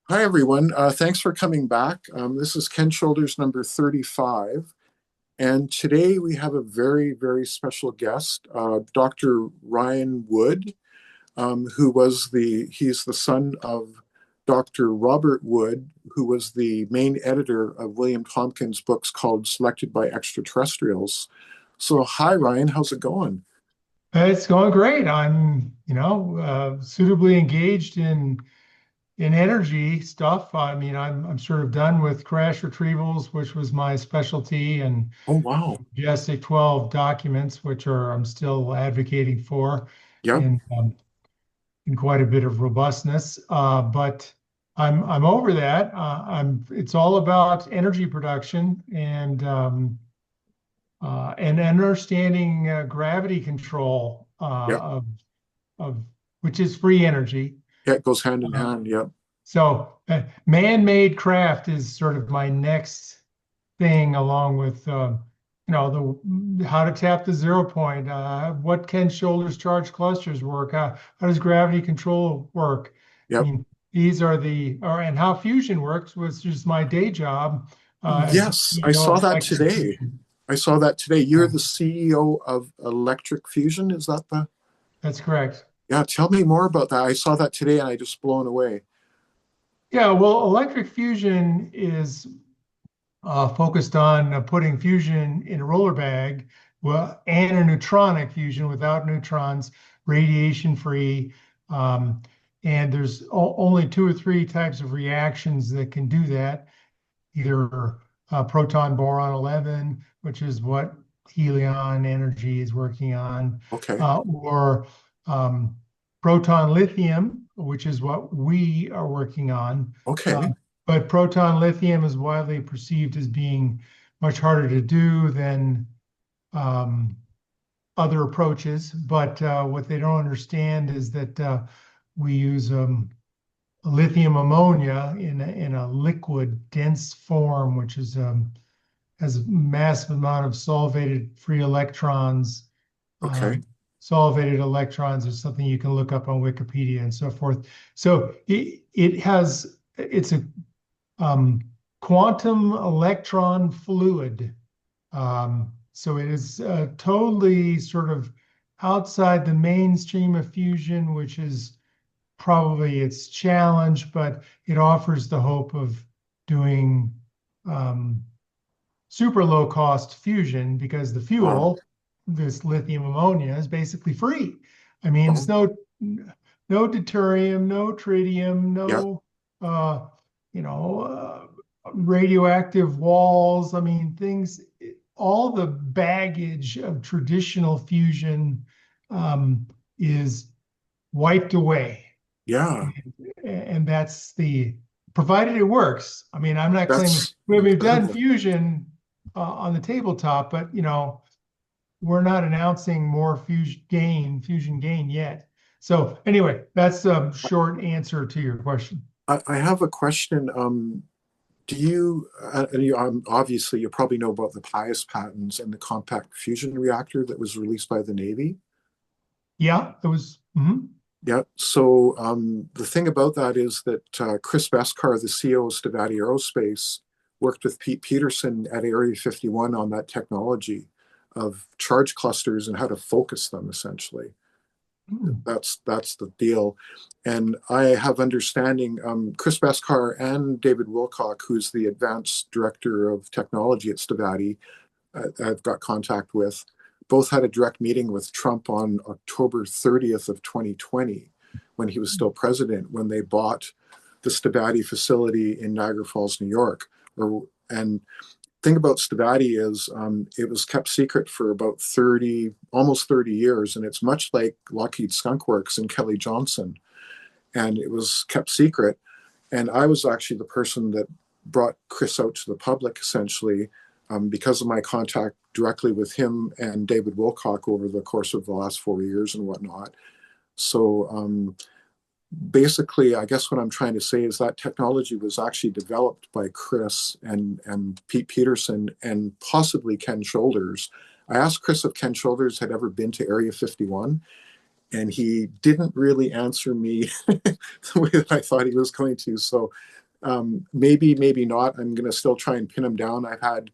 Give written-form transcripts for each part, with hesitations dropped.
Hi, everyone. Thanks for coming back. This is Ken Shoulders number 35. And today we have a very, very special guest, Dr. Ryan Wood, he's the son of Dr. Robert Wood, who was the main editor of William Tompkins' books called Selected by Extraterrestrials. So, hi, Ryan. How's it going? It's going great. I'm, suitably engaged in energy stuff. I mean, I'm sort of done with crash retrievals, which was my specialty, and Oh, wow. Majestic 12 documents, which are I'm still advocating for Yep. in in quite a bit of robustness. But I'm over that. I'm It's all about energy production and understanding gravity control Yep. of which is free energy. Yeah, it goes hand in Uh, hand. Yep. so man-made craft is sort of my next thing, along with the how to tap the zero point. What can shoulders charge clusters work? How does gravity control work? I Yep. mean, these are and how fusion works, which is my day job as the Yes, I CEO saw of that Electric today. Fusion. I saw that today. You're Yeah, the CEO of Electric Fusion, is that the? that's correct. Yeah, tell me more about that. I saw that today and I just blown away. Yeah, well, electric fusion is focused on putting fusion in a roller bag, well, and a neutronic fusion without neutrons, radiation free. Um, and there's only two or three types of reactions that can do that, either proton boron 11, which is what Helion Energy is working on, Okay. or um, proton lithium, which is what we are working on. Uh, Okay. but proton lithium is widely perceived as being much harder to do than um, other approaches. But what they don't understand is that we use lithium ammonia in a liquid dense form, which has a massive amount of solvated free electrons. Okay. Um, Solvated electrons is something you can look up on Wikipedia and so forth. So it's a um, quantum electron fluid. So it is totally sort of outside the mainstream of fusion, which is probably its challenge, but it offers the hope of doing um, super low cost fusion because the Wow. fuel, this lithium ammonia, is basically free. I mean, it's Oh, no deuterium, no tritium, yeah. no uh, radioactive walls. I mean, all the baggage of traditional fusion is wiped away, Yeah. and that's the provided it works. I mean, I'm not claiming That's we've done incredible. fusion on the tabletop, but we're not announcing more fusion gain yet. So anyway, that's a short answer to your question. I have a question. Do you, and obviously you probably know about the Pius patents and the compact fusion reactor that was released by the Navy. Yeah, it was. Mhm. Yeah. So the thing about that is that Chris Beskar, the CEO of Stevati Aerospace, worked with Pete Peterson at Area 51 on that technology of charge clusters and how to focus them, essentially. Mm. That's the deal. And I have understanding, Chris Beskar and David Wilcock, who's the advanced director of technology at Stevati, I've got contact with, both had a direct meeting with Trump on October 30th of 2020 when he was still president, when they bought the Stevati facility in Niagara Falls, New York. And thing about Stevati is it was kept secret for about 30, almost 30 years. And it's much like Lockheed Skunk Works and Kelly Johnson. And it was kept secret. And I was actually the person that brought Chris out to the public, essentially, because of my contact directly with him and David Wilcock over the course of the last 4 years and whatnot. So basically, I guess what I'm trying to say is that technology was actually developed by Chris and Pete Peterson and possibly Ken Shoulders. I asked Chris if Ken Shoulders had ever been to Area 51, and he didn't really answer me the way that I thought he was going to. So maybe, maybe not. I'm going to still try and pin him down. I've had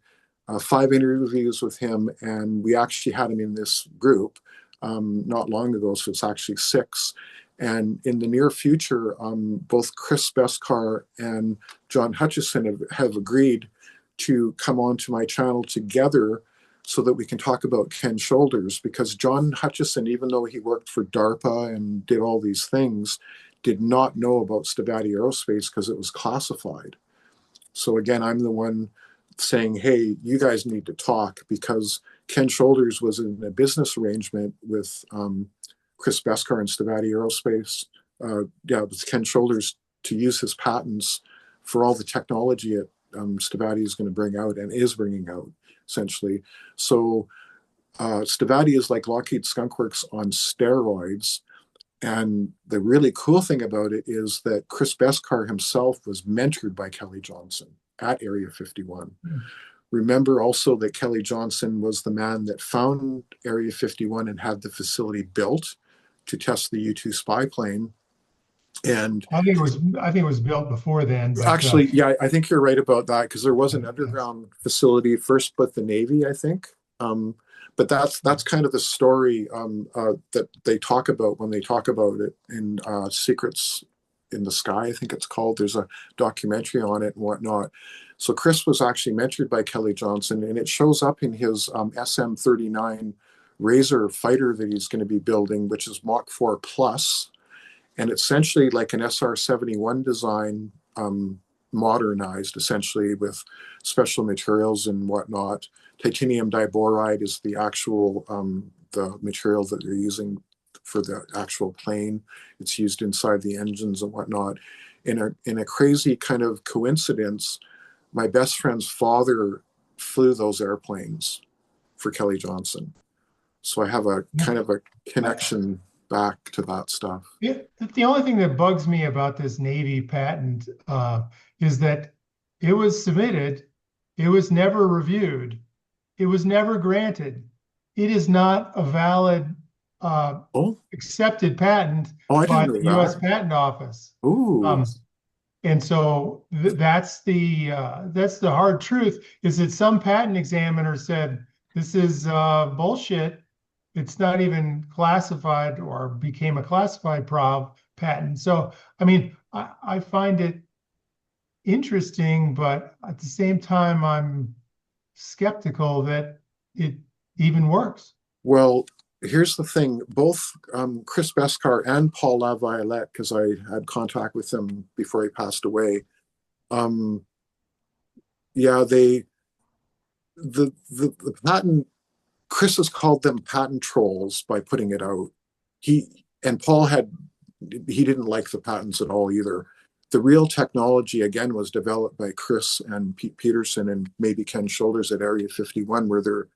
5 interviews with him, and we actually had him in this group not long ago, so it's actually 6. And in the near future, both Chris Beskar and John Hutchison have agreed to come onto my channel together so that we can talk about Ken Shoulders, because John Hutchison, even though he worked for DARPA and did all these things, did not know about Stavati Aerospace because it was classified. So again, I'm the one saying, hey, you guys need to talk, because Ken Shoulders was in a business arrangement with Chris Beskar and Stavati Aerospace. With Ken Shoulders to use his patents for all the technology that Stavati is going to bring out and is bringing out, essentially. So Stavati is like Lockheed Skunk Works on steroids. And the really cool thing about it is that Chris Beskar himself was mentored by Kelly Johnson at Area 51. Mm. Remember also that Kelly Johnson was the man that found Area 51 and had the facility built to test the U-2 spy plane. And I think it was built before then, but actually, yeah, I think you're right about that, because there was an underground facility first with the Navy, I think. But that's kind of the story that they talk about when they talk about it in Secrets in the Sky, I think it's called. There's a documentary on it and whatnot. So Chris was actually mentored by Kelly Johnson, and it shows up in his SM-39 Razor fighter that he's going to be building, which is Mach 4 Plus. And essentially like an SR-71 design, modernized essentially with special materials and whatnot. Titanium diboride is the actual the material that they're using for the actual plane. It's used inside the engines and whatnot. In a crazy kind of coincidence, my best friend's father flew those airplanes for Kelly Johnson. So I have a kind of a connection back to that stuff. Yeah, the only thing that bugs me about this Navy patent is that it was submitted, it was never reviewed, it was never granted. It is not a valid accepted patent by the U.S. Patent Office. Ooh. And so that's the hard truth, is that some patent examiner said this is bullshit. It's not even classified or became a classified patent. So, I mean, I find it interesting, but at the same time, I'm skeptical that it even works. Well, here's the thing. Both Chris Beskar and Paul LaViolette, because I had contact with him before he passed away, the patent, Chris has called them patent trolls by putting it out. He didn't like the patents at all either. The real technology, again, was developed by Chris and Pete Peterson and maybe Ken Shoulders at Area 51, where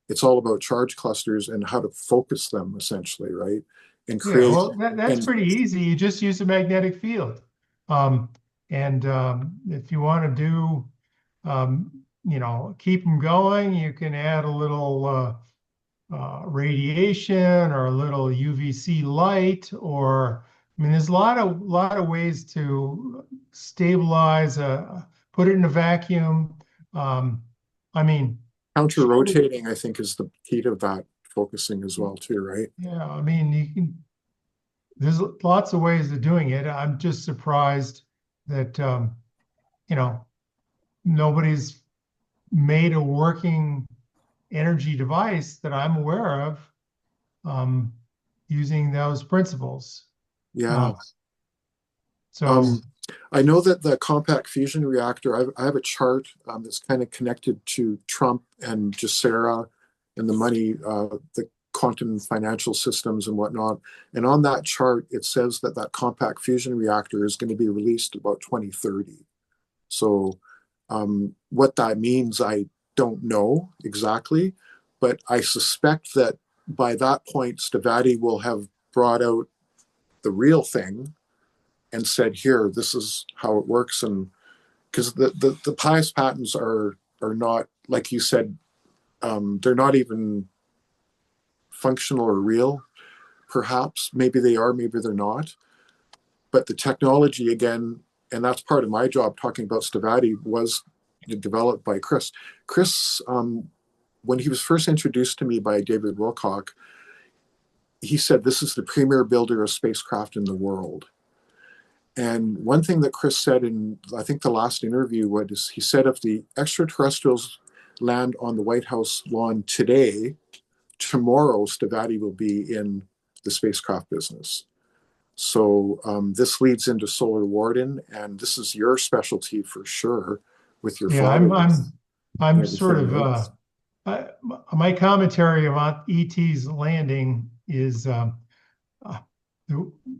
it's all about charge clusters and how to focus them, essentially, right? And create. Yeah, well, that's pretty easy. You just use a magnetic field. If you want to do, keep them going, you can add a little radiation or a little UVC light, or I mean, there's a lot of ways to stabilize put it in a vacuum. I mean, counter rotating, I think, is the key to that focusing as well, too, right? Yeah, I mean, there's lots of ways of doing it. I'm just surprised that nobody's made a working energy device that I'm aware of using those principles. Yeah. So I know that the compact fusion reactor, I have a chart that's kind of connected to Trump and Jacera and the money, the quantum financial systems and whatnot. And on that chart, it says that compact fusion reactor is going to be released about 2030. So what that means, I don't know exactly, but I suspect that by that point, Stavati will have brought out the real thing and said, here, this is how it works. And because the pious patents are not, like you said, they're not even functional or real. perhaps, maybe they are, maybe they're not. But the technology, again, and that's part of my job talking about Stavati, was developed by Chris. Chris, when he was first introduced to me by David Wilcock, he said, "This is the premier builder of spacecraft in the world." And one thing that Chris said in, I think, the last interview was, he said, if the extraterrestrials land on the White House lawn today, tomorrow Stavati will be in the spacecraft business. So this leads into Solar Warden, and this is your specialty for sure with your Yeah, father and I'm sort everything, of right? my commentary about ET's landing is uh,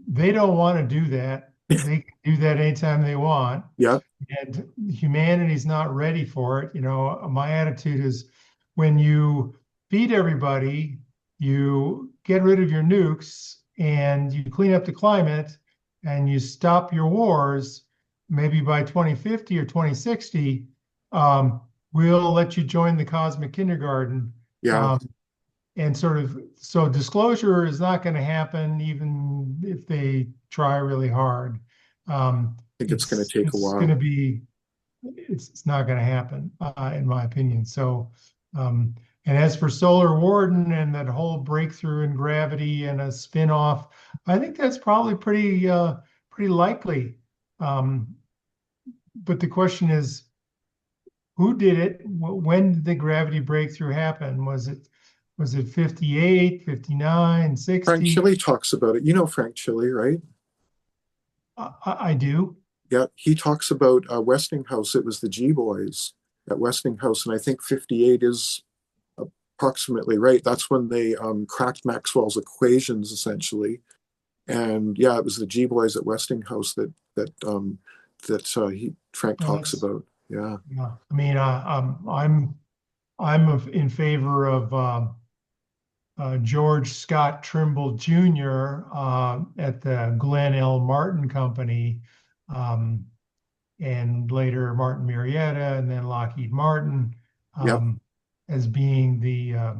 they don't want to do that. They can do that anytime they want, Yeah, and humanity's not ready for it. My attitude is when you feed everybody, you get rid of your nukes and you clean up the climate and you stop your wars, maybe by 2050 or 2060, we'll let you join the cosmic kindergarten. yeah. I Um, and sort of, so disclosure is not going to happen even if they try really hard. think it's going to It's take a it's going while. to be it's not going to happen, in my opinion. So, um, and as for Solar Warden and that whole breakthrough in gravity and a spin-off, I think that's probably pretty likely. Um, but the question is, who did it? When did the gravity breakthrough happen? Was it 58, 59, Frank 60? Chile talks about it. You know Frank Chile, right? I do. Yeah, he talks about Westinghouse. It was the G Boys at Westinghouse, and I think 58 is approximately right. That's when they cracked Maxwell's equations, essentially. And yeah, it was the G Boys at Westinghouse that Frank Well, talks that's about. Yeah, yeah. I mean, I'm in favor of George Scott Trimble Jr. At the Glenn L. Martin Company, um, and later Martin Marietta, and then Lockheed Martin, yep, um, as being the uh,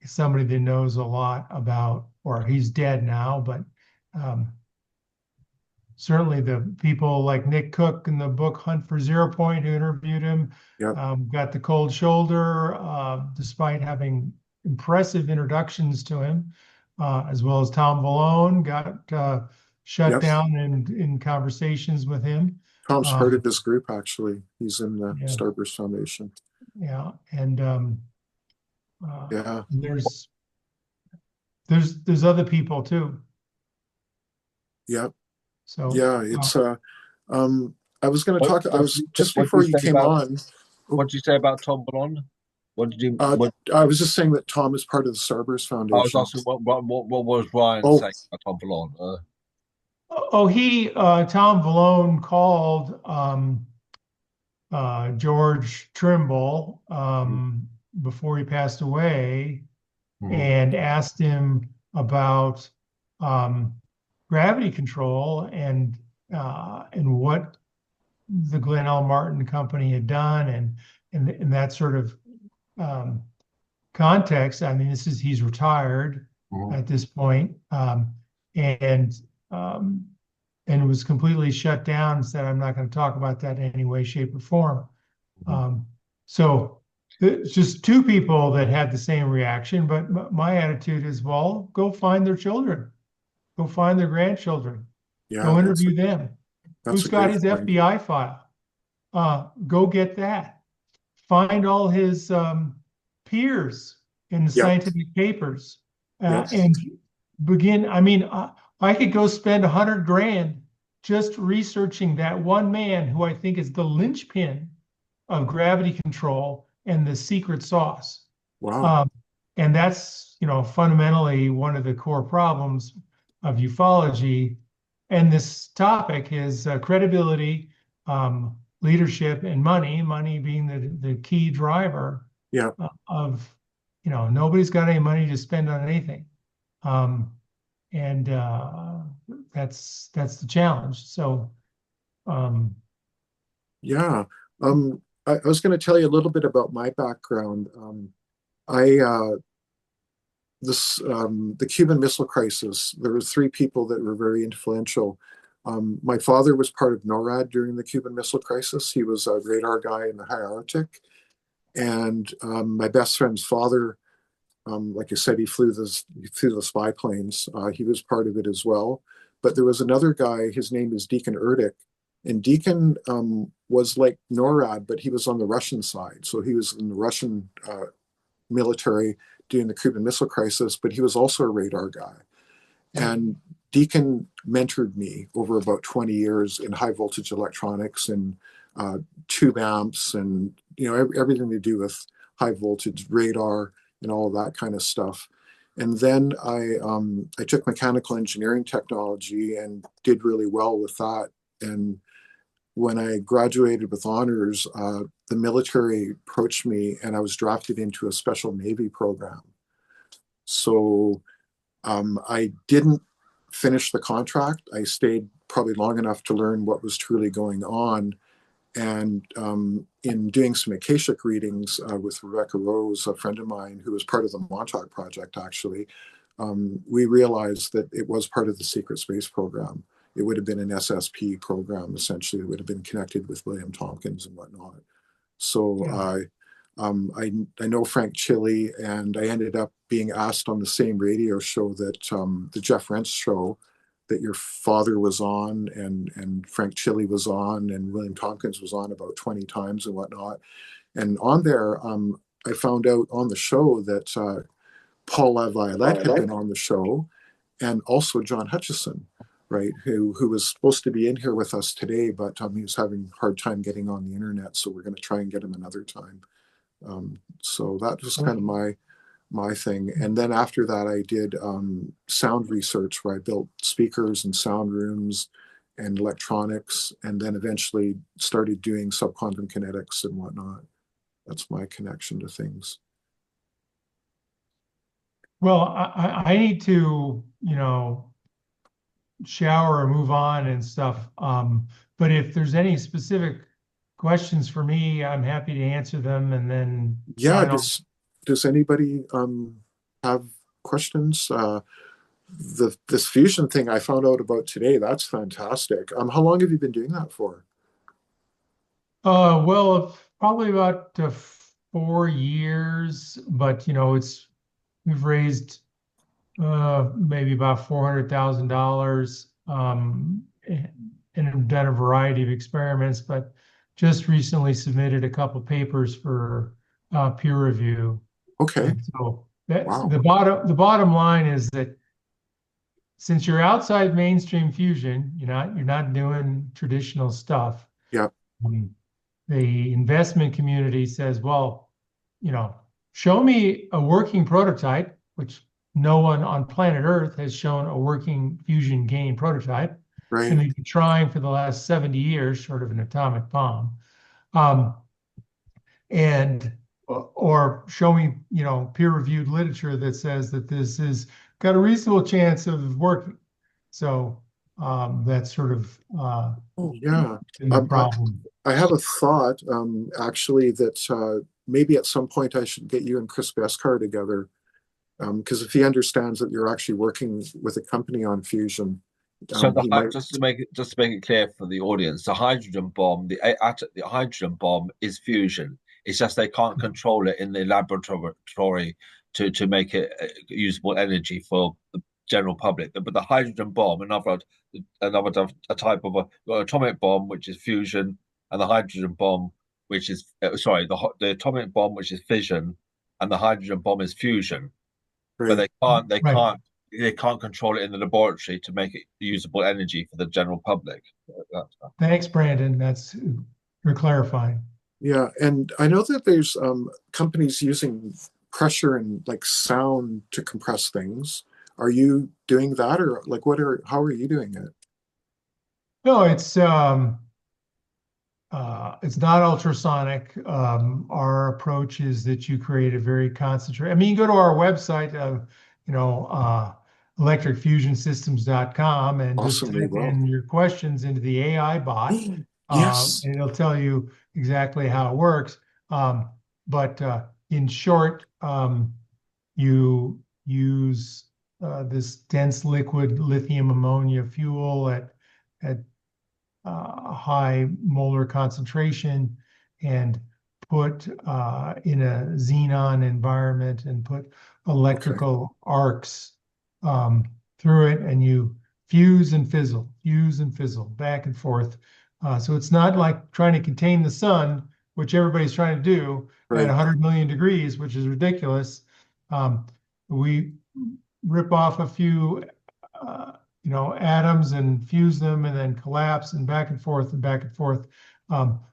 somebody that knows a lot about, or he's dead now, but um, certainly the people like Nick Cook in the book Hunt for Zero Point, who interviewed him, yep, got the cold shoulder, despite having impressive introductions to him, as well as Tom Valone got shut yep. down in conversations with him. Tom's part of Um, this group, actually. He's in the yeah, Starburst Foundation. yeah, and Yeah, there's other people too. yeah, So yeah. Um, I was going to What talk, I what was just what do you before you say came about on. what do you say about Tom Ballon? What did you Uh, what I was just saying that Tom is part of the Starburst I was Foundation. asking what was Ryan Oh, saying about Tom Ballon? Oh, Tom Valone called George Trimble before he passed away Mm-hmm. and asked him about um, gravity control and what the Glenn L. Martin Company had done, and in that sort of um, context. I mean, he's retired Mm-hmm. at this point, and um, and was completely shut down and said, "I'm not going to talk about that in any way, shape, or form." Um, so it's just two people that had the same reaction. But my attitude is, well, go find their children, go find their grandchildren, yeah, go interview them. that's Who's a got great his point. FBI file? Go get that. Find all his peers in the Yep, scientific papers, yep, and begin. I mean, I could go spend 100 grand just researching that one man who I think is the linchpin of gravity control and the secret sauce. wow, Um, and that's, fundamentally one of the core problems of ufology. And this topic is credibility, leadership, and money being the key driver yeah, of, nobody's got any money to spend on anything. Um, and that's the challenge. So, um, yeah. I was going to tell you a little bit about my background. I the Cuban Missile Crisis. There were three people that were very influential. My father was part of NORAD during the Cuban Missile Crisis. He was a radar guy in the high Arctic, and my best friend's father, like I said, he flew the spy planes. He was part of it as well. But there was another guy. His name is Deacon Erdick, and Deacon was like NORAD, but he was on the Russian side. So he was in the Russian military during the Cuban Missile Crisis, but he was also a radar guy. And Deacon mentored me over about 20 years in high voltage electronics and tube amps and everything to do with high voltage radar and all of that kind of stuff. And then I took mechanical engineering technology and did really well with that. And when I graduated with honors, the military approached me and I was drafted into a special Navy program. So I didn't finish the contract. I stayed probably long enough to learn what was truly going on. And in doing some Akashic readings with Rebecca Rose, a friend of mine who was part of the Montauk Project, actually, we realized that it was part of the secret space program. It would have been an SSP program, essentially. It would have been connected with William Tompkins and whatnot. So Yeah. I know Frank Chili, and I ended up being asked on the same radio show that the Jeff Rentz show that your father was on, and Frank Chili was on, and William Tompkins was on about 20 times and whatnot. And on there, I found out on the show that Paul LaViolette had been on the show, and also John Hutchison, right, who was supposed to be in here with us today, but he was having a hard time getting on the internet, so we're going to try and get him another time. So that was kind of my thing. And then after that, I did sound research where I built speakers and sound rooms and electronics, and then eventually started doing subquantum kinetics and whatnot. That's my connection to things. Well, I need to, shower or move on and stuff. But if there's any specific questions for me, I'm happy to answer them and then Yeah, sign off. does anybody have questions? This fusion thing I found out about today, that's fantastic. How long have you been doing that for? Well, probably about 4 years, but we've raised maybe about $400,000, and have done a variety of experiments, but just recently submitted a couple papers for peer review. Okay. And so that Wow. the bottom line is that since you're outside mainstream fusion, you're not doing traditional stuff. Yeah. um, the investment community says, well, show me a working prototype, which no one on planet Earth has shown a working fusion gain prototype. And Right. they've been trying for the last 70 years, short of an atomic bomb. Um, and or show me, peer-reviewed literature that says that this has got a reasonable chance of working. So that's sort of Oh, yeah. been the problem. I have a thought, actually, that maybe at some point I should get you and Chris Beskar together, because if he understands that you're actually working with a company on fusion, So he might. just to make it clear for the audience, the hydrogen bomb, the hydrogen bomb is fusion. It's just they can't control it in the laboratory to make it usable energy for the general public. But the hydrogen bomb, another a type of atomic bomb, which is fusion, and the hydrogen bomb, which is the atomic bomb, which is fission, and the hydrogen bomb is fusion. But Right. Right. they can't control it in the laboratory to make it usable energy for the general public. Thanks, Brandon. You're clarifying. Yeah, and I know that there's companies using pressure and like sound to compress things. Are you doing that, or like how are you doing it? No, it's not ultrasonic. Our approach is that you create a very concentrated. I mean, you go to our website, you know, uh, electricfusionsystems.com, and just Awesomely type well. in your questions into the AI bot, Yes. and it'll tell you exactly how it works. But in short, you use this dense liquid lithium ammonia fuel at a high molar concentration and put in a xenon environment and put Okay. electrical arcs through it, and you fuse and fizzle, back and forth. So it's not like trying to contain the sun, which everybody's trying to do at Right. 100 million degrees, which is ridiculous. We rip off a few atoms and fuse them and then collapse and back and forth and back and forth.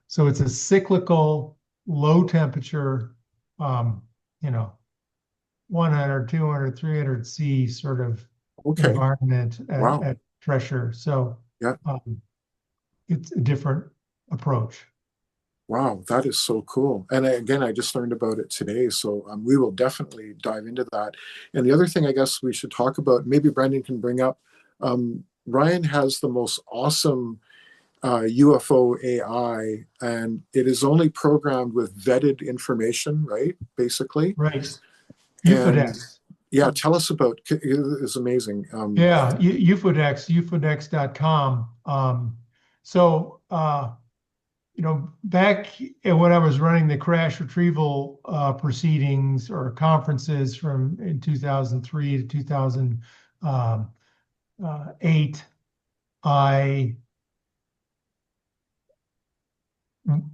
So it's a cyclical, low temperature, um, you know, 100, 200, 300 C sort of Okay. environment Wow. at pressure. So Yeah. it's a different approach. Wow, that is so cool. And again, I just learned about it today, so we will definitely dive into that. And the other thing I guess we should talk about, maybe Brendan can bring up, Ryan has the most awesome UFO AI, and it is only programmed with vetted information, right? Basically. Right. And UFODEX. yeah, tell us about it is amazing. Yeah, UFODEX, ufodx.com. So, back when I was running the crash retrieval proceedings or conferences from in 2003 to 2008, I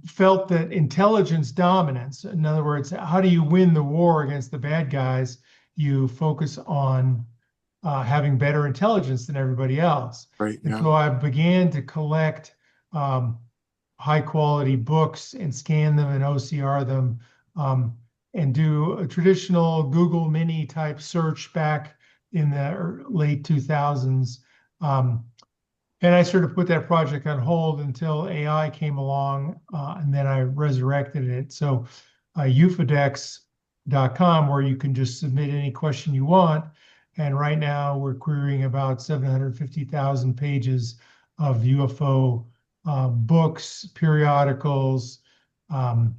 felt that intelligence dominance, in other words, how do you win the war against the bad guys? You focus on having better intelligence than everybody else. Right, And yeah. so I began to collect high quality books and scan them and OCR them, and do a traditional Google Mini type search back in the late 2000s. And I sort of put that project on hold until AI came along, and then I resurrected it. So ufodex.com, where you can just submit any question you want. And right now we're querying about 750,000 pages of UFO books, periodicals, um,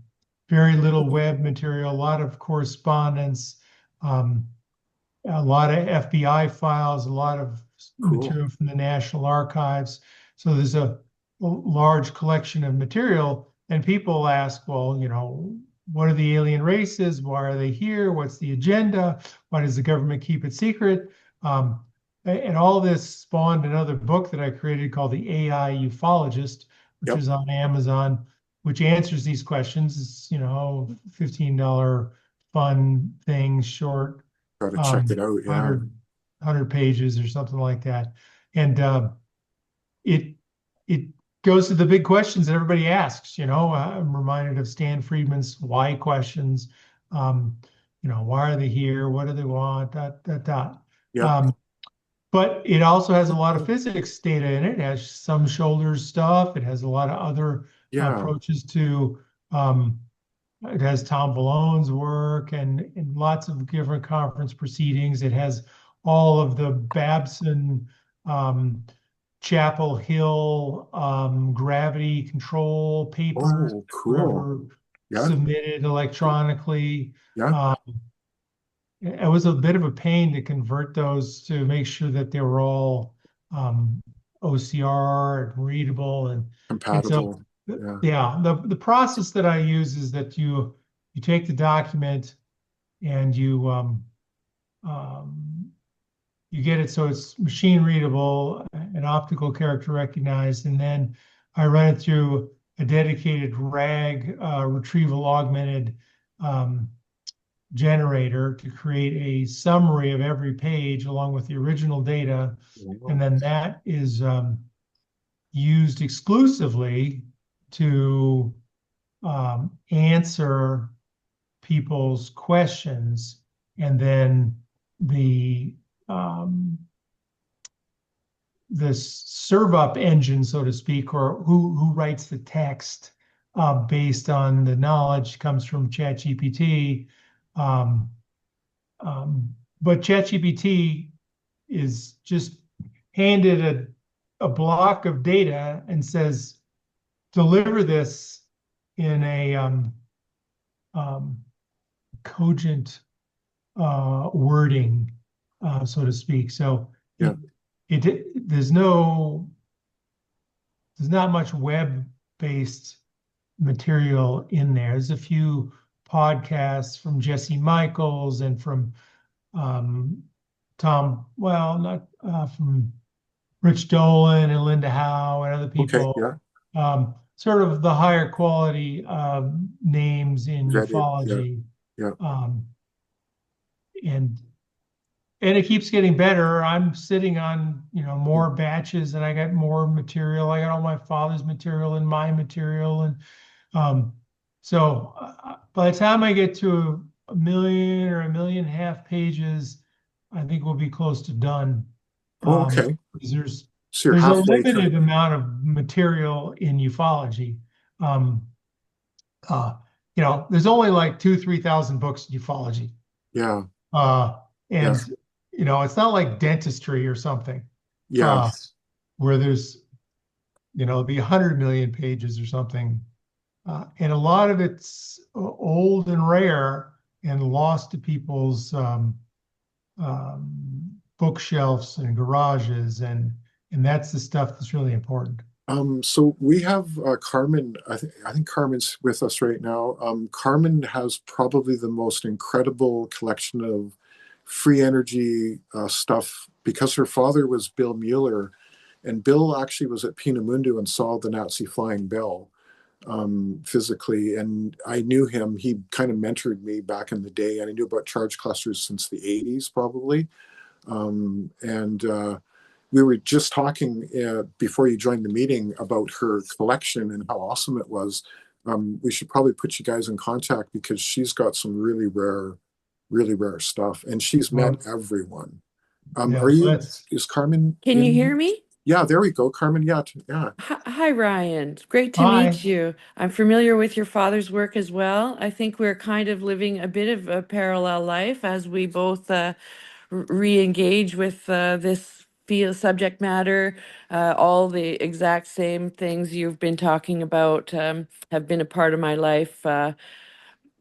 very little web material, a lot of correspondence, um, a lot of FBI files, a lot of Cool. material from the National Archives. So there's a large collection of material, and people ask, well, what are the alien races? Why are they here? What's the agenda? Why does the government keep it secret? And all this spawned another book that I created called The AI Ufologist, which Yep. is on Amazon, which answers these questions. It's, $15 fun thing, short, Gotta check it out. Yeah. 100 pages or something like that. And it it goes to the big questions that everybody asks. I'm reminded of Stan Friedman's why questions. Why are they here? What do they want? Dot, dot, dot. Yep. But it also has a lot of physics data in it. It has some shoulders stuff. It has a lot of other Yeah. approaches to it has Tom Ballone's work and lots of different conference proceedings. It has all of the Babson, Chapel Hill gravity control papers Oh, that were cool. ever Yeah. submitted electronically. Yeah. It was a bit of a pain to convert those to make sure that they were all OCR and readable, and so Compatible. Yeah. yeah, the process that I use is that you take the document and um, you get it so it's machine readable and optical character recognized, and then I run it through a dedicated RAG retrieval augmented generator to create a summary of every page along with the original data, and Wow. then that is used exclusively to answer people's questions, and then the um, the serve up engine, so to speak, or who writes the text based on the knowledge comes from ChatGPT. Um, but ChatGPT is just handed a block of data and says, deliver this in a um, cogent wording so to speak. So Yeah. it there's not much web-based material in there. There's a few podcasts from Jesse Michaels and from um, not from Rich Dolan and Linda Howe and other Okay. people, Yeah. sort of the higher quality names in Vetted. Yeah. ufology. Yeah. Um, and it keeps getting better. I'm sitting on, more batches and I got more material. I got all my father's material and my material. And um, so by the time I get to a million or a million and a half pages, I think we'll be close to done. Oh, okay. Because So you're there's a halfway through. limited amount of material in ufology. Um, uh, there's only like 3,000 books in ufology. Yeah. Uh, Yeah. and it's not like dentistry or something, Yeah. uh, where there's, it'll be 100 million pages or something. And a lot of it's old and rare and lost to people's bookshelves and garages, and that's the stuff that's really important. So we have Carmen. I think Carmen's with us right now. Carmen has probably the most incredible collection of free energy stuff because her father was Bill Mueller, and Bill actually was at Peenemünde and saw the Nazi flying bell physically. And I knew him. He kind of mentored me back in the day, and I knew about charge clusters since the 80s, probably. And we were just talking before you joined the meeting about her collection and how awesome it was. We should probably put you guys in contact because she's got some really rare stuff, and she's met Well, everyone. Are yeah, you? that's Is Carmen Can you hear in? me? Yeah, there we go, Carmen. Yeah, yeah, Hi, Ryan. Great to hi. meet you. I'm familiar with your father's work as well. I think we're kind of living a bit of a parallel life as we both re-engage with this field subject matter. All the exact same things you've been talking about have been a part of my life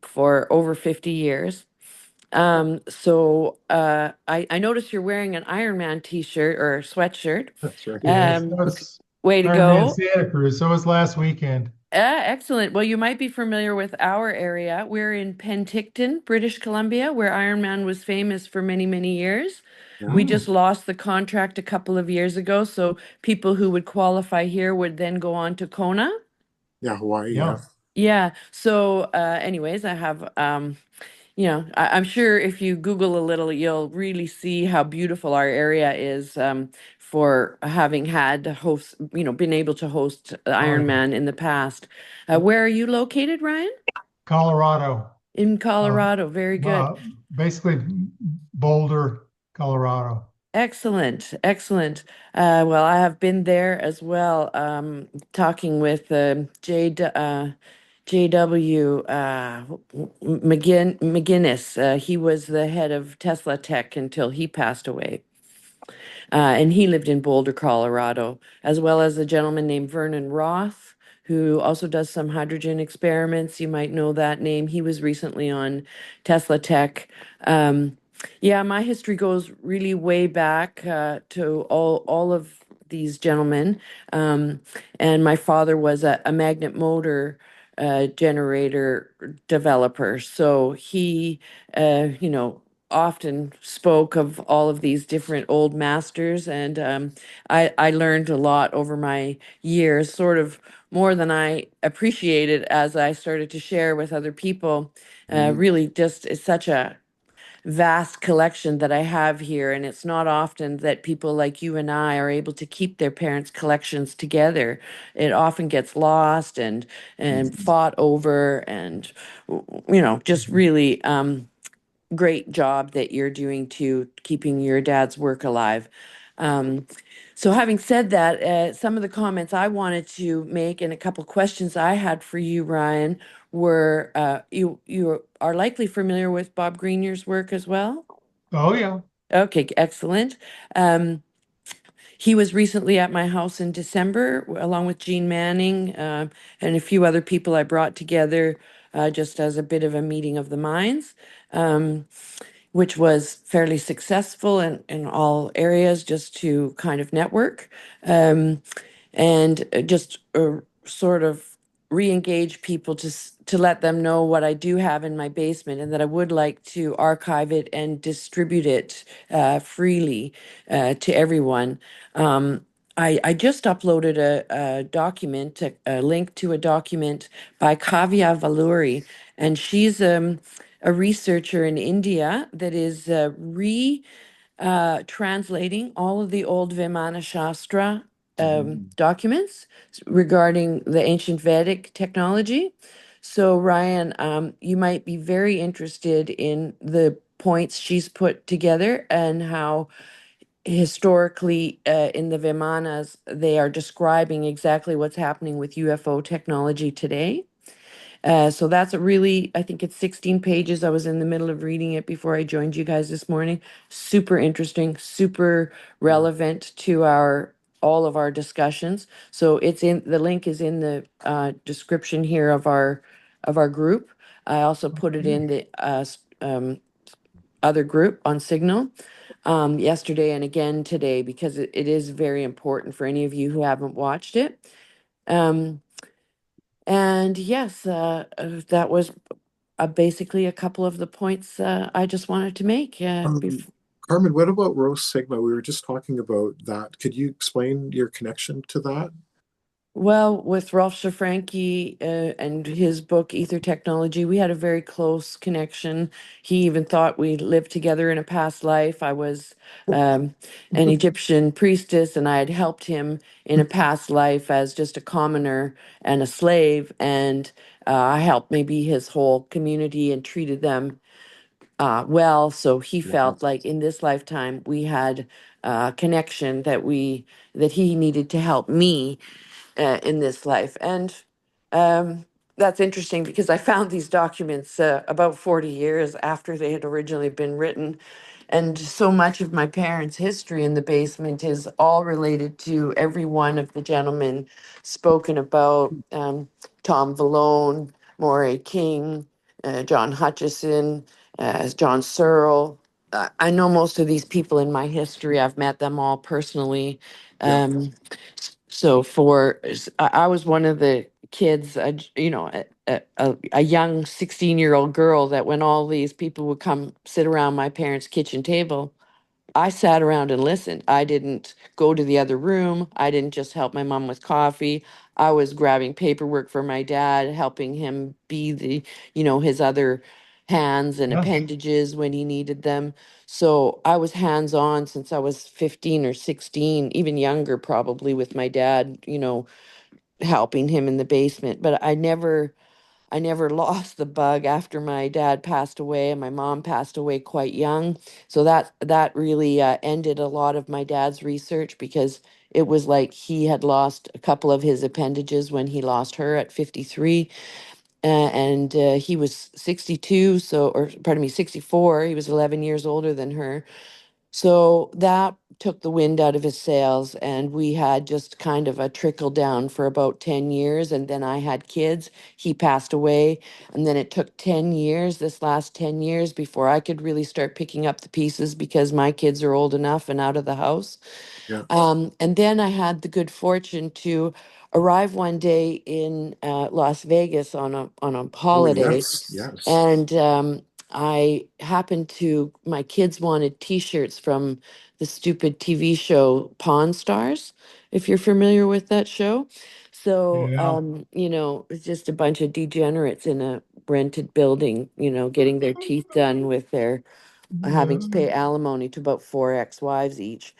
for over 50 years. I noticed you're wearing an Iron Man t-shirt or sweatshirt. that's right. Yes, Um, that's Way to Iron Man go. Santa Cruz. So was last weekend. Excellent. Well, you might be familiar with our area. We're in Penticton, British Columbia, where Iron Man was famous for many, many years. Yeah, We Oh, just lost the contract a couple of years ago, so people who would qualify here would then go on to Kona. yeah, Hawaii. Yeah, yeah. Yeah. So, anyways, I have I'm sure if you Google a little, you'll really see how beautiful our area is for having had host, been able to host Oh, yeah. Ironman in the past. Where are you located, Ryan? Colorado. In Uh, Colorado. Very good. uh, Basically Boulder, Colorado. Excellent, excellent. Well, I have been there as well, talking with JW McGinnis. He was the head of Tesla Tech until he passed away. And he lived in Boulder, Colorado, as well as a gentleman named Vernon Roth, who also does some hydrogen experiments. You might know that name. He was recently on Tesla Tech. Yeah, my history goes really way back to all of these gentlemen. Um, and my father was a magnet motor generator developer. So he, often spoke of all of these different old masters, and I learned a lot over my years, sort of more than I appreciated as I started to share with other people. mhm, Really, just it's such a vast collection that I have here, and it's not often that people like you and I are able to keep their parents' collections together. It often gets lost and mhm. fought over, and just really. Great job that you're doing to keeping your dad's work alive. Um, so having said that, some of the comments I wanted to make and a couple questions I had for you, Ryan, were you are likely familiar with Bob Greenyer's work as well? Oh yeah. Okay, excellent. Um, he was recently at my house in December, along with Jean Manning and a few other people I brought together just as a bit of a meeting of the minds. Um, which was fairly successful in all areas just to kind of network. And just sort of re-engage people to let them know what I do have in my basement and that I would like to archive it and distribute it freely to everyone. I just uploaded a document, a link to a document by Kavya Valuri, and she's a researcher in India that is translating all of the old Vimana Shastra documents regarding the ancient Vedic technology. So, Ryan, you might be very interested in the points she's put together and how historically in the Vimanas they are describing exactly what's happening with UFO technology today. So that's a really, I think it's 16 pages. I was in the middle of reading it before I joined you guys this morning. Super interesting, super relevant to all of our discussions. So the link is in the description here of our group. I also put it in the other group on Signal yesterday and again today because it is very important for any of you who haven't watched it. Um, and yes, that was basically a couple of the points I just wanted to make. Carmen, what about Rho Sigma? We were just talking about that. Could you explain your connection to that? Well, with Rolf Shafranky and his book Ether Technology, we had a very close connection. He even thought we lived together in a past life. I was an Egyptian priestess, and I had helped him in a past life as just a commoner and a slave. And I helped maybe his whole community and treated them well. So he Wow. felt like in this lifetime we had a connection that he needed to help me in this life. And um, that's interesting because I found these documents about 40 years after they had originally been written. And so much of my parents' history in the basement is all related to every one of the gentlemen spoken about, Tom Valone, Moray King, John Hutchison, John Searle. I know most of these people in my history. I've met them all personally. Yeah. So I was one of the kids, a young 16-year-old girl that when all these people would come sit around my parents' kitchen table, I sat around and listened. I didn't go to the other room. I didn't just help my mom with coffee. I was grabbing paperwork for my dad, helping him be his other hands and Yeah. appendages when he needed them. So I was hands on since I was 15 or 16, even younger probably with my dad, helping him in the basement. But I never lost the bug after my dad passed away and my mom passed away quite young. So that really ended a lot of my dad's research because it was like he had lost a couple of his appendages when he lost her at 53. And he was 62, or pardon me, 64. He was 11 years older than her. So that took the wind out of his sails, and we had just kind of a trickle down for about 10 years. And then I had kids. He passed away. And then it took 10 years, this last 10 years, before I could really start picking up the pieces because my kids are old enough and out of the house. Yeah. And then I had the good fortune to arrive one day in Las Vegas on a Oh, holiday, yes. Yes. and my kids wanted T-shirts from the stupid TV show Pawn Stars, if you're familiar with that show. So, Yeah. it's just a bunch of degenerates in a rented building, getting their teeth done with their having to pay alimony to about four ex-wives each.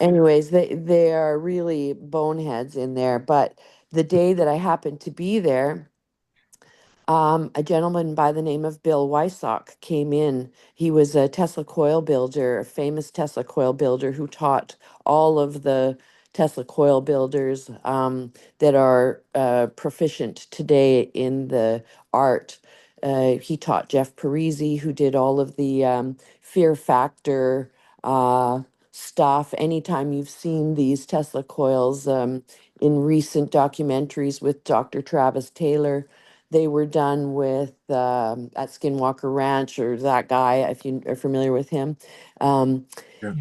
Anyways, they are really boneheads in there. But the day that I happened to be there, a gentleman by the name of Bill Wysock came in. He was a Tesla coil builder, a famous Tesla coil builder who taught all of the Tesla coil builders that are proficient today in the art. He taught Jeff Parisi, who did all of the fear factor stuff. Anytime you've seen these Tesla coils in recent documentaries with Dr. Travis Taylor, They were done with at Skinwalker Ranch, or that guy, if you are familiar with him. Um, Yeah.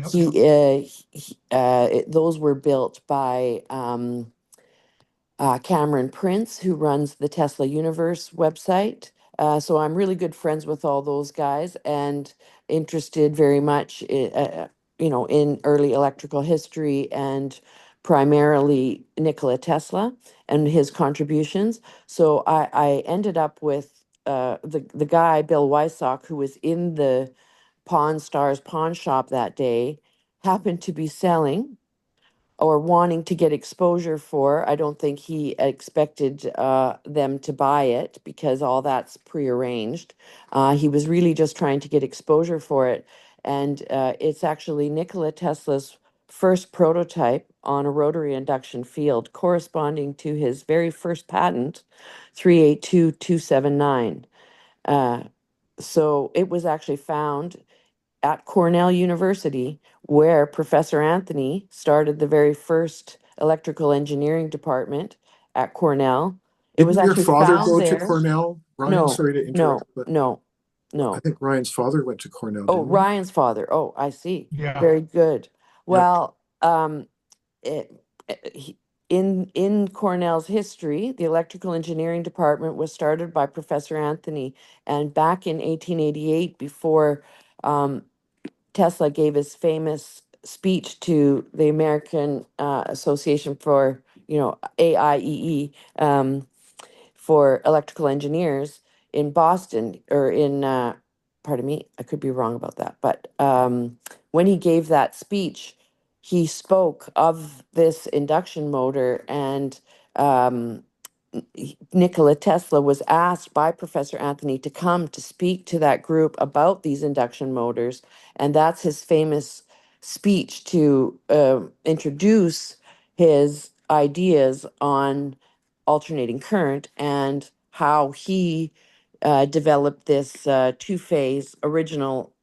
Yep. those were built by Cameron Prince, who runs the Tesla Universe website. So I'm really good friends with all those guys and interested very much, in early electrical history and primarily Nikola Tesla and his contributions. So I ended up with the guy, Bill Wysock, who was in the Pawn Stars pawn shop that day, happened to be selling or wanting to get exposure for. I don't think he expected them to buy it because all that's prearranged. He was really just trying to get exposure for it. And it's actually Nikola Tesla's first prototype on a rotary induction field, corresponding to his very first patent, 382279. So it was actually found at Cornell University, where Professor Anthony started the very first electrical engineering department at Cornell. It was Didn't your actually father found go to there. Cornell, Ryan? No, Sorry to no, interrupt, but no, I no. think Ryan's father went to Cornell, Oh, didn't he? Ryan's father. Oh, I see. Yeah. Very good. Yep. Well, it, in Cornell's history, the electrical engineering department was started by Professor Anthony, and back in 1888, before um, Tesla gave his famous speech to the American Association for, AIEE, for electrical engineers in Boston, or in, pardon me, I could be wrong about that. But when he gave that speech, he spoke of this induction motor, and um, Nikola Tesla was asked by Professor Anthony to come to speak to that group about these induction motors. And that's his famous speech to introduce his ideas on alternating current and how he developed this two-phase original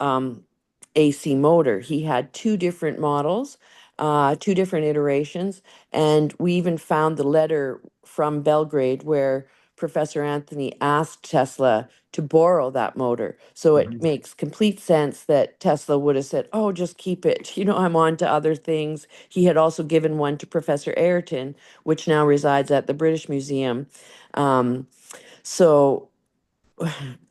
AC motor. He had two different models, two different iterations, and we even found the letter from Belgrade where Professor Anthony asked Tesla to borrow that motor. So it Mhm. makes complete sense that Tesla would have said, "Oh, just keep it. I'm on to other things." He had also given one to Professor Ayrton, which now resides at the British Museum. So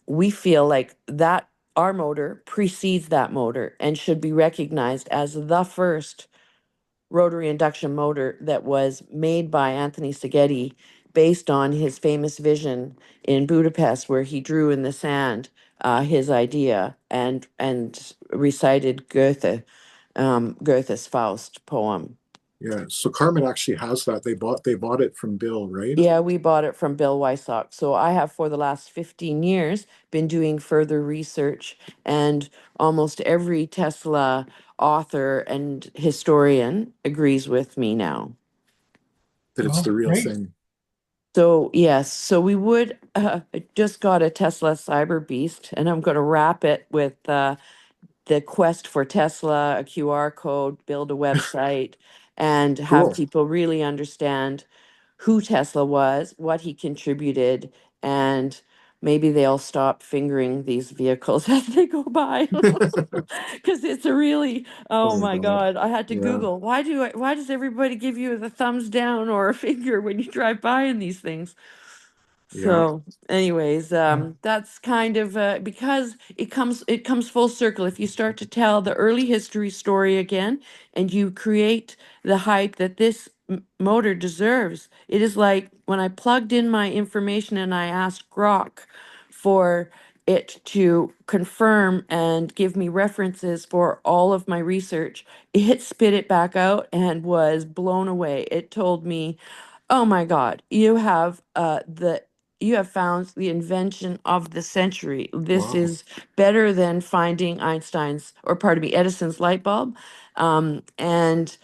we feel like that our motor precedes that motor and should be recognized as the first rotary induction motor that was made by Anthony Szigeti based on his famous vision in Budapest, where he drew in the sand his idea and recited Goethe's Faust poem. Yeah. So Carmen actually has that. They bought it from Bill, right? Yeah, we bought it from Bill Wysock. So I have, for the last 15 years, been doing further research, and almost every Tesla author and historian agrees with me now. That it's the Well, real great. thing. So yes, so we would I just got a Tesla Cyber Beast, and I'm going to wrap it with the quest for Tesla, a QR code, build a website, and have Cool. people really understand who Tesla was, what he contributed, and maybe they'll stop fingering these vehicles as they go by. Because it's a really, oh Oh my God. God, I had to Yeah. Google, why does everybody give you the thumbs down or a finger when you drive by in these things? Yeah. So, anyways, Yeah. that's kind of because it comes full circle. If you start to tell the early history story again, and you create the hype that this motor deserves, it is like when I plugged in my information and I asked Grok for it to confirm and give me references for all of my research. It spit it back out and was blown away. It told me, "Oh my God, you have found the invention of the century. This Wow. is better than finding Edison's light bulb. And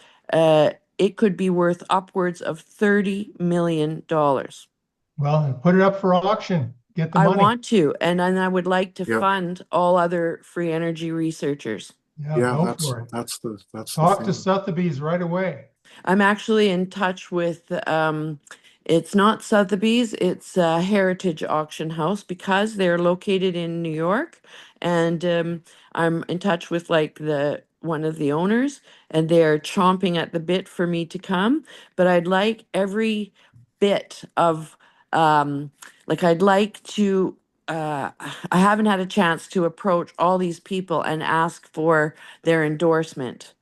it could be worth upwards of $30 million. Well, put it up for auction. Get the I money. want to, and I would like to Yeah. fund all other free energy researchers. Yeah, Yeah. go That's for it. that's the Talk to thing. Sotheby's right away. I'm actually in touch with It's not Sotheby's, it's a Heritage Auction House because they're located in New York. And I'm in touch with like the one of the owners, and they're chomping at the bit for me to come. But I'd like every bit of like I'd like to I haven't had a chance to approach all these people and ask for their endorsement.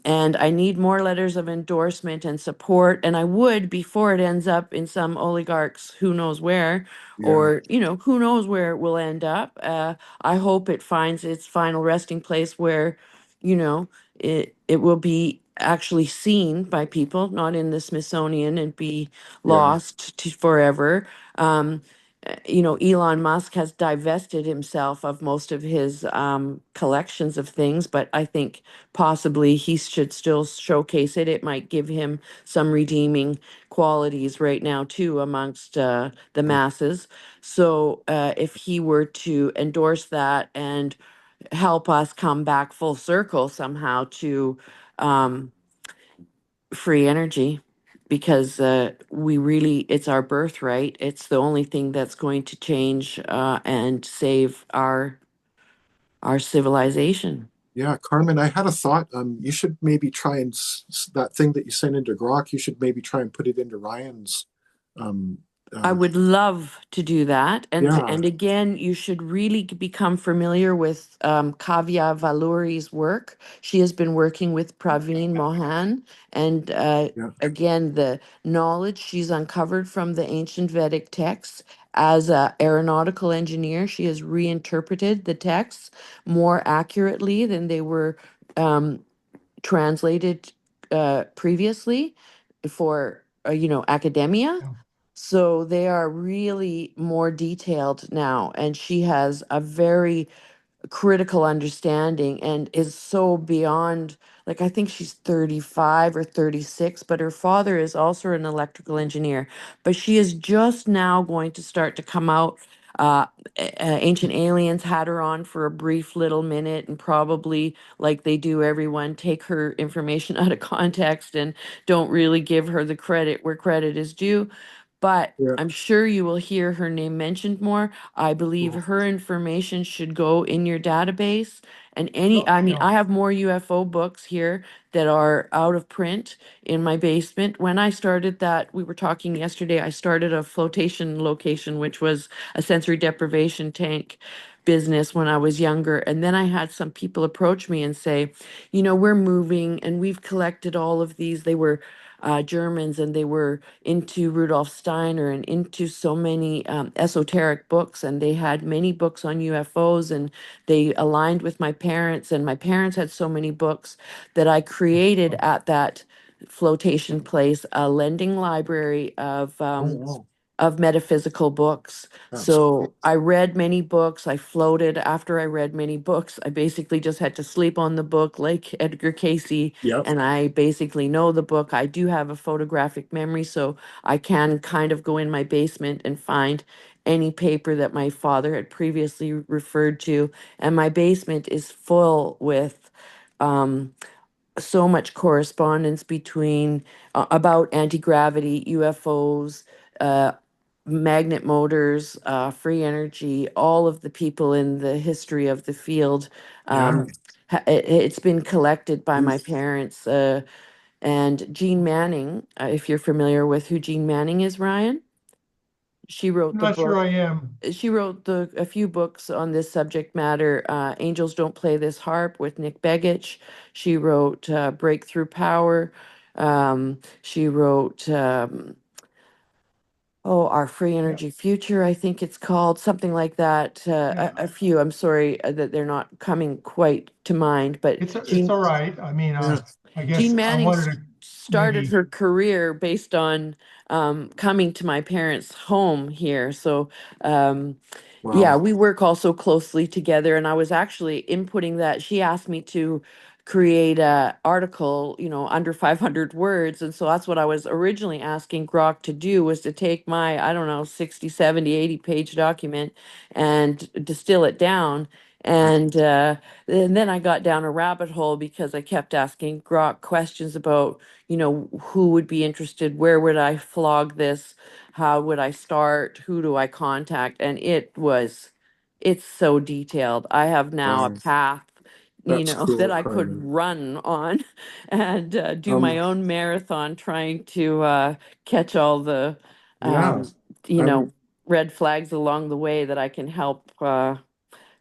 And I need more letters of endorsement and support. And I would before it ends up in some oligarchs, who knows where, Yeah, or, who knows where it will end up. I hope it finds its final resting place where, it will be actually seen by people, not in the Smithsonian and be yeah, lost to forever. Elon Musk has divested himself of most of his collections of things, but I think possibly he should still showcase it. It might give him some redeeming qualities right now, too, amongst the yeah, masses. So if he were to endorse that and help us come back full circle somehow to um, free energy, because it's our birthright. It's the only thing that's going to change and save our civilization. yeah. Carmen, I had a thought. You should maybe try and that thing that you sent into Grok. You should maybe try and put it into Ryan's. Um, I uh, would love to do that. yeah, And again, you should really become familiar with Kavya Valuri's work. She has been working with Praveen Mohan. And yeah, again, the knowledge she's uncovered from the ancient Vedic texts as an aeronautical engineer, she has reinterpreted the texts more accurately than they were um, translated previously for academia. Yeah. So they are really more detailed now, and she has a very critical understanding and is so beyond, like, I think she's 35 or 36, but her father is also an electrical engineer. But she is just now going to start to come out. Ancient Aliens had her on for a brief little minute, and probably, like they do everyone, take her information out of context and don't really give her the credit where credit is due. But yeah. I'm sure you will hear her name mentioned more. I believe Cool. her information should go in your database. And So, I mean, yeah. I have more UFO books here that are out of print in my basement. When I started that, we were talking yesterday, I started a flotation location, which was a sensory deprivation tank business when I was younger. And then I had some people approach me and say, we're moving and we've collected all of these. They were Germans, and they were into Rudolf Steiner and into so many esoteric books, and they had many books on UFOs, and they aligned with my parents, and my parents had so many books that I created at that flotation place a lending library Oh, wow. of metaphysical books. That's So cool. I read many books. I floated after I read many books. I basically just had to sleep on the book like Edgar Casey, Yep. and I basically know the book. I do have a photographic memory, so I can kind of go in my basement and find any paper that my father had previously referred to. And my basement is full with um, so much correspondence between about anti-gravity, UFOs, uh, magnet motors, free energy, all of the people in the history of the field. Yeah. It's been collected by Mm. my parents. And Jean Manning, if you're familiar with who Jean Manning is, Ryan, she wrote the Not sure book. I am. She wrote a few books on this subject matter. Angels Don't Play This Harp with Nick Begich. She wrote Breakthrough Power. She wrote Our Free Yeah. Energy Future, I think it's called, something like that. Yeah. A few. I'm sorry that they're not coming quite to mind, but It's all right. I mean, Yeah. I Jean guess I Manning wanted to started maybe. her career based on coming to my parents' home here. So, yeah, Wow. we work also closely together. And I was actually inputting that. She asked me to create a article, under 500 words. And so that's what I was originally asking Grok to do, was to take my, I don't know, 60, 70, 80 page document and distill it down And then I got down a rabbit hole because I kept asking Grok questions about, who would be interested, where would I flog this, how would I start, who do I contact? And it's so detailed. I have now a Wow, path, that's that cool, I could Carmen. run on and do my Um, own marathon trying to catch all the, yeah, um, you I'm know, red flags along the way that I can help.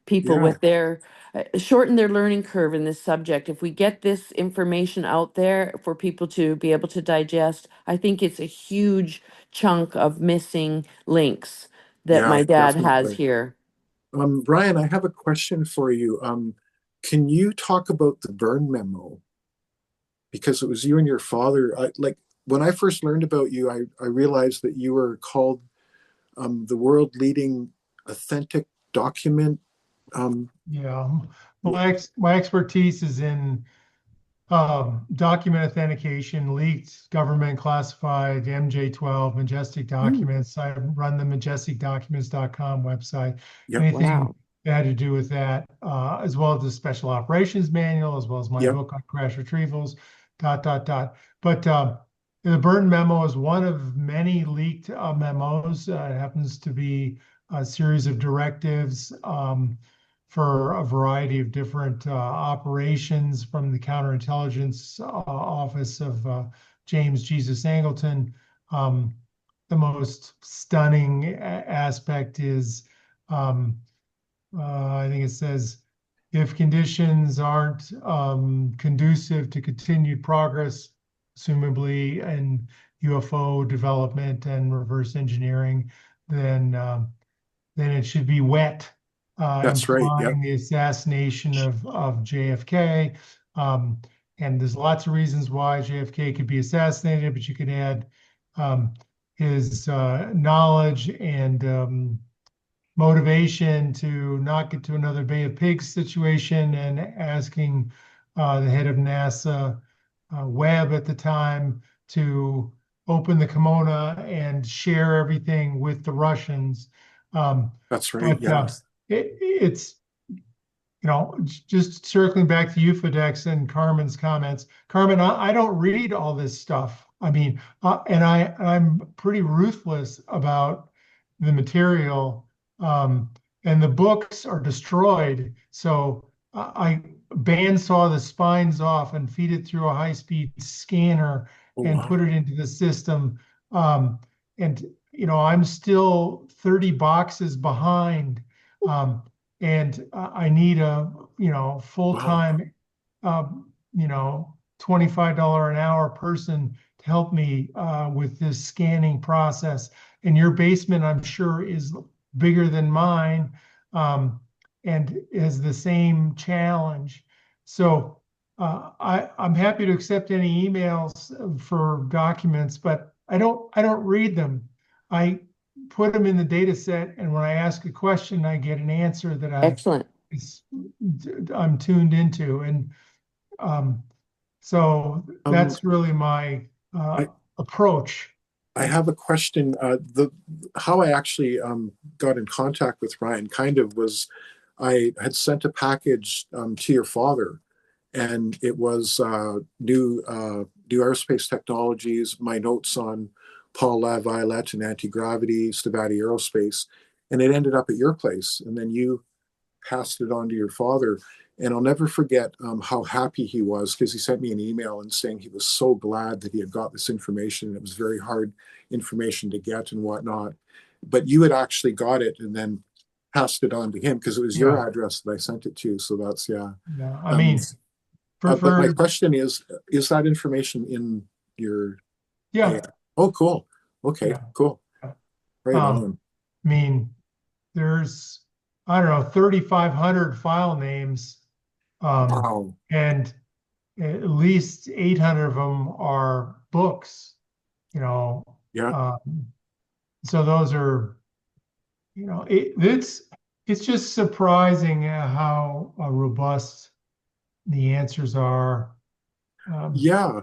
People yeah, with their shorten their learning curve in this subject. If we get this information out there for people to be able to digest, I think it's a huge chunk of missing links that yeah, my dad has definitely. here. Brian, I have a question for you. Can you talk about the burn memo? Because it was you and your father. Like when I first learned about you, I realized that you were called the world leading authentic document. Um, Yeah. My expertise is in document authentication, leaked, government classified, MJ12, majestic Mm, documents. I run the majesticdocuments.com website. yep, Anything wow. that had to do with that, as well as the special operations manual, as well as my yep, book on crash retrievals, dot, dot, dot. But the burn memo is one of many leaked memos. It happens to be a series of directives. For a variety of different operations from the counterintelligence office of James Jesus Angleton. Um, the most stunning aspect is, um, I think it says, if conditions aren't conducive to continued progress, assumably in UFO development and reverse engineering, then then it should be wet, that's right. Yep, implying the assassination of JFK. Um, and there's lots of reasons why JFK could be assassinated, but you could add um, his knowledge and motivation to not get to another Bay of Pigs situation and asking the head of NASA, Webb at the time, to open the kimono and share everything with the Russians. Um, that's right. but Yeah. it's just circling back to Ufodex and Carmen's comments. Carmen, I don't read all this stuff. I mean, and I'm pretty ruthless about the material, and the books are destroyed. So I bandsaw the spines off and feed it through a high-speed scanner Oh, and wow. put it into the system. Um, and I'm still 30 boxes behind. And I need a Wow. full-time uh, $25 an hour person to help me with this scanning process. And your basement, I'm sure, is bigger than mine, and has the same challenge. So I'm happy to accept any emails for documents, but I don't read them. I put them in the data set, and when I ask a question, I get an answer that Excellent. is, I'm tuned into. And um, so Um, that's really my I approach. I have a question. The how I actually got in contact with Ryan kind of was I had sent a package to your father, and it was new aerospace technologies, my notes on Paul Laviolette and anti-gravity, Stavati Aerospace, and it ended up at your place, and then you passed it on to your father. And I'll never forget how happy he was because he sent me an email and saying he was so glad that he had got this information. It was very hard information to get and whatnot. But you had actually got it and then passed it on to him because it was Yeah, your address that I sent it to. So that's, yeah. yeah. I Um, mean, for but my for question is that information in your AI? yeah, Oh, cool. Okay, yeah. cool. Right Um, on. I mean, there's, I don't know, 3,500 file names, um, Wow. and at least 800 of them are books. You know, Yeah. um, so those are, it's just surprising how robust the answers are. Um, Yeah.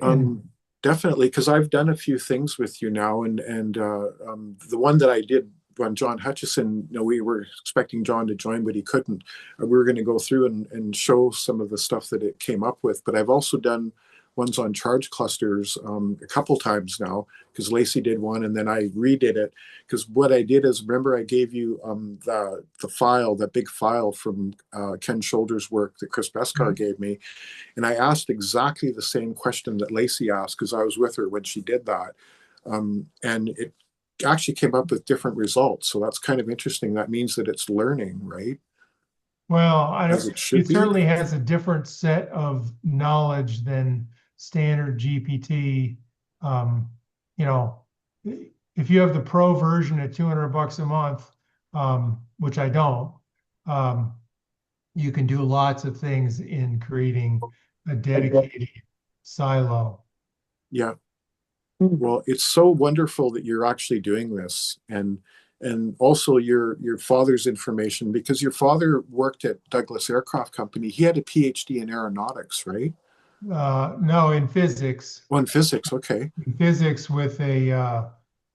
and Definitely, because I've done a few things with you now, and the one that I did when John Hutchison, we were expecting John to join, but he couldn't. We were going to go through and show some of the stuff that it came up with. But I've also done ones on charge clusters a couple times now, because Lacey did one and then I redid it. Because what I did is, remember I gave you the file, that big file from Ken Shoulder's work that Chris Beskar gave me. And I asked exactly the same question that Lacey asked, because I was with her when she did that. And it actually came up with different results. So that's kind of interesting. That means that it's learning, right? Well, As it should it be. certainly has a different set of knowledge than standard GPT. You know, if you have the pro version at $200 a month, which I don't, you can do lots of things in creating a dedicated silo. Yeah. Well, it's so wonderful that you're actually doing this, and also your father's information, because your father worked at Douglas Aircraft Company. He had a PhD in aeronautics, right? No, in physics. Oh, in physics. Okay. In physics with a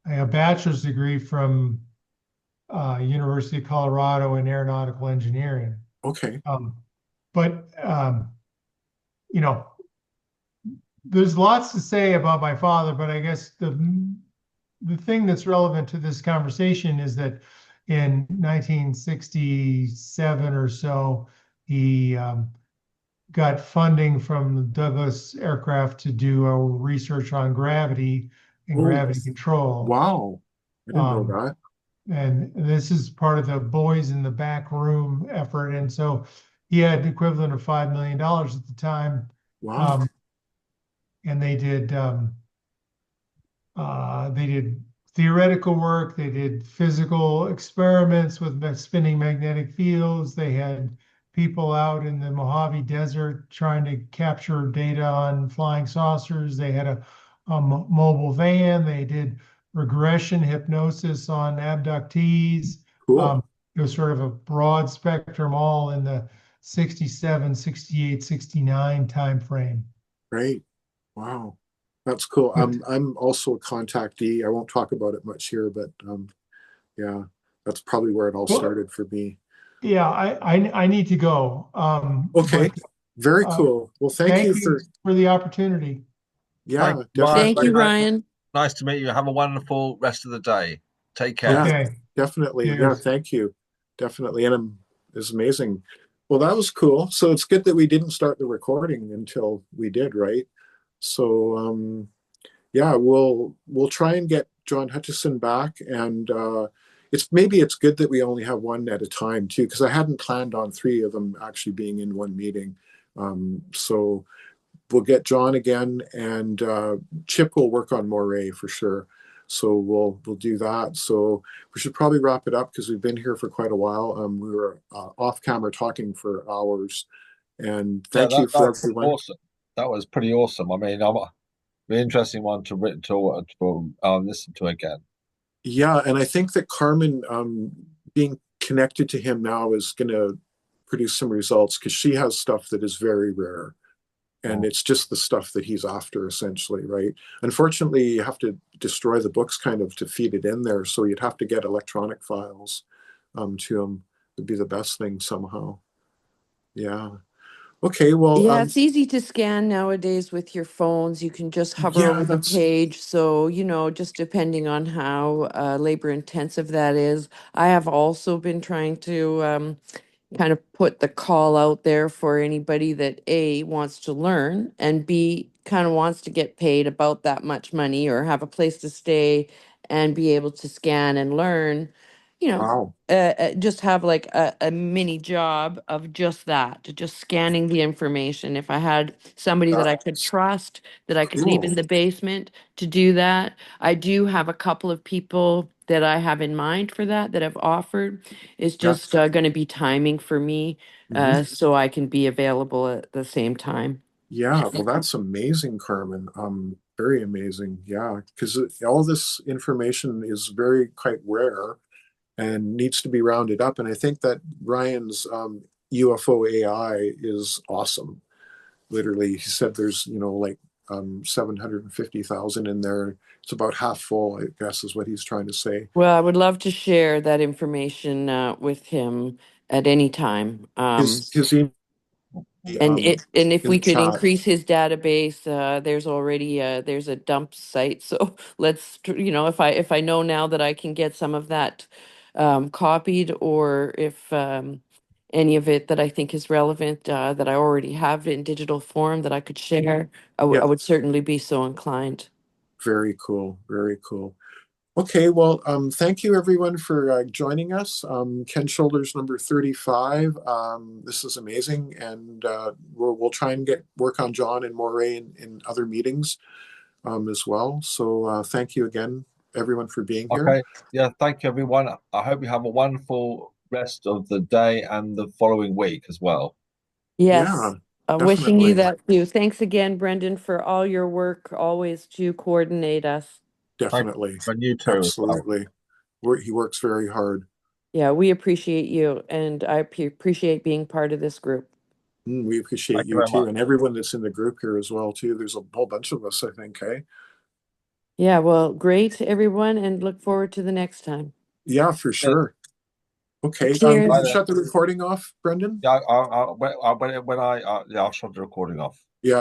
bachelor's degree from University of Colorado in aeronautical engineering. Okay. But you know, there's lots to say about my father, but I guess the thing that's relevant to this conversation is that in 1967 or so, he got funding from the Douglas Aircraft to do a research on gravity and Oh, gravity control. wow. I didn't know Um, that. And this is part of the boys in the back room effort. And so he had the equivalent of $5 million at the time. Wow. And they did theoretical work, they did physical experiments with spinning magnetic fields. They had people out in the Mojave Desert trying to capture data on flying saucers. They had a mobile van. They did regression hypnosis on abductees. Cool. It was sort of a broad spectrum, all in the 67, 68, 69 timeframe. Great. Wow. That's cool. I'm also a contactee. I won't talk about it much here, but yeah, that's probably where it all Well, started for me. yeah, I need to go. Okay. But Very cool. Well, thank you you for the opportunity. yeah, Thank you, Ryan. Thank definitely. you, Ryan. Nice to meet you. Have a wonderful rest of the day. Take care. Yeah, Okay. definitely. Yeah, Cheers. thank you. Definitely. And it's amazing. Well, that was cool. So it's good that we didn't start the recording until we did, right? So yeah, we'll try and get John Hutchison back, and it's good that we only have one at a time too, because I hadn't planned on three of them actually being in one meeting. So we'll get John again, and Chip will work on Moray for sure. So we'll do that. So we should probably wrap it up because we've been here for quite a while. We were off camera talking for hours, and Yeah, thank you for that's everyone. awesome. That was pretty awesome. I mean, an interesting one to listen to again. Yeah, and I think that Carmen, being connected to him now, is going to produce some results, because she has stuff that is very rare. And it's just the stuff that he's after, essentially, right? Unfortunately, you have to destroy the books kind of to feed it in there. So you'd have to get electronic files to him. Would be the best thing somehow. Yeah. Okay, well, Yeah, it's easy to scan nowadays with your phones. You can just hover yeah, over the that's page. So, just depending on how labor intensive that is. I have also been trying to kind of put the call out there for anybody that A, wants to learn, and B, kind of wants to get paid about that much money or have a place to stay and be able to scan and learn, you know, wow. just have like a mini job of just that, just scanning the information. If I had somebody that I could That's trust, that I could leave cool. in the basement to do that. I do have a couple of people that I have in mind for that have offered. It's Yeah. just going to be timing for me, Mhm. so I can be available at the same time. Yeah, well, that's amazing, Carmen. Very amazing. Yeah, because all this information is very quite rare and needs to be rounded up. And I think that Ryan's UFO AI is awesome. Literally, he said there's like 750,000 in there. It's about half full, I guess, is what he's trying to say. Well, I would love to share that information with him at any time. His email And if in we the could chat. increase his database, there's already there's a dump site. So if I know now that I can get some of that copied, or if any of it that I think is relevant that I already have in digital form that I could share, I Yeah, would certainly be so inclined. very cool, very cool. Okay, well, thank you everyone for joining us. Ken Shoulders number 35. This is amazing, and we'll try and work on John and Moray in other meetings as well. So thank you again, everyone, for being here. Okay. Yeah, thank you, everyone. I hope you have a wonderful rest of the day and the following week as well. Yes. Yeah, Wishing you definitely, that too. Thanks again, Brendan, for all your work always to coordinate us. Thank definitely, you, and you too as well. absolutely. He works very hard. Yeah, we appreciate you, and I appreciate being part of this group. We appreciate Thank you you very too, much. and everyone that's in the group here as well too. There's a whole bunch of us, I think. Hey, Yeah, well, great, everyone, and look forward to the next time. yeah, for sure. Okay, Cheers. can you shut the recording off, Brendan? Yeah, when I yeah, I'll shut the recording off. Yeah.